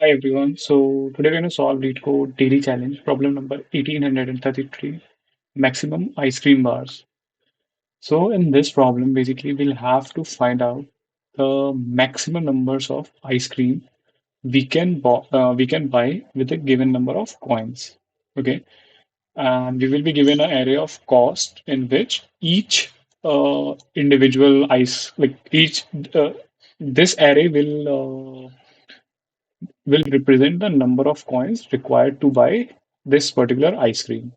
Hi everyone. So today we're going to solve Leetcode daily challenge problem number 1833, maximum ice cream bars. So in this problem, basically we'll have to find out the maximum numbers of ice cream we can buy with a given number of coins. Okay, and we will be given an array of cost in which each individual ice like each this array will represent the number of coins required to buy this particular ice cream.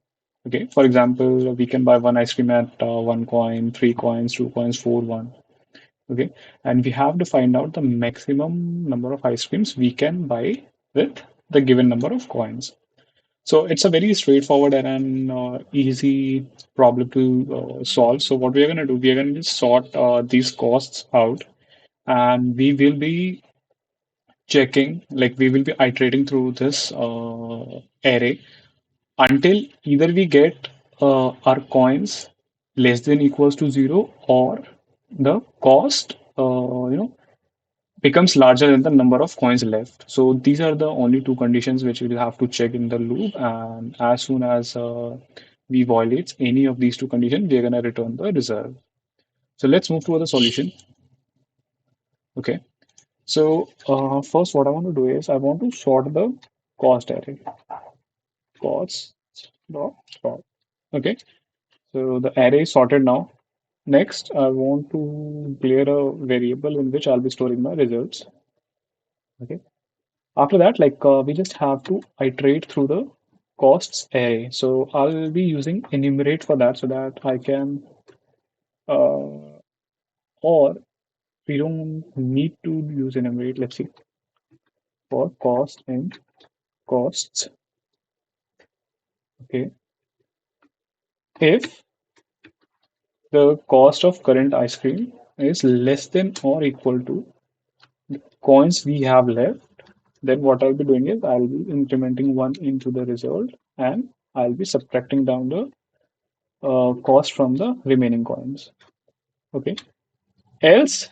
Okay, for example, we can buy one ice cream at 1 coin, 3 coins, 2 coins, four, one. Okay, and we have to find out the maximum number of ice creams we can buy with the given number of coins. So it's a very straightforward and an easy problem to solve. So what we are going to do, we are going to just sort these costs out, and we will be checking, like we will be iterating through this array until either we get our coins less than equals to zero or the cost becomes larger than the number of coins left. So these are the only two conditions which we will have to check in the loop, and as soon as we violate any of these two conditions, we are going to return the result. So let's move to the solution. Okay, so first what I want to do is I want to sort the cost array. Cost dot sort. Okay, so the array is sorted now. Next, I want to declare a variable in which I'll be storing my results. Okay. After that, we just have to iterate through the costs array. So I'll be using enumerate for that so that I can, uh, or we don't need to use enumerate. Let's see for cost and costs. Okay. If the cost of current ice cream is less than or equal to coins we have left, then what I'll be doing is I'll be incrementing one into the result and I'll be subtracting down the cost from the remaining coins. Okay. Else,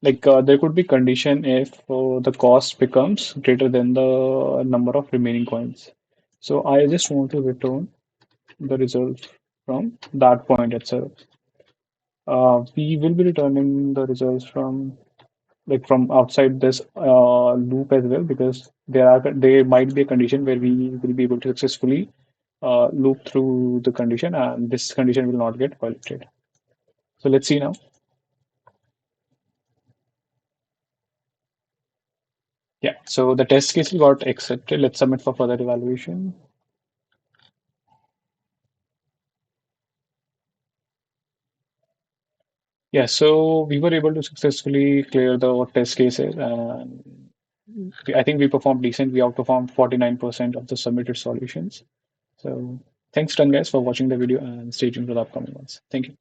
there could be condition if the cost becomes greater than the number of remaining coins. So I just want to return the result from that point itself. We will be returning the results from from outside this loop as well because there might be a condition where we will be able to successfully loop through the condition and this condition will not get violated. So let's see now. Yeah, so the test case got accepted. Let's submit for further evaluation. Yeah, so we were able to successfully clear the test cases and I think we performed decent. We outperformed 49% of the submitted solutions. So thanks, done guys, for watching the video and stay tuned for the upcoming ones. Thank you.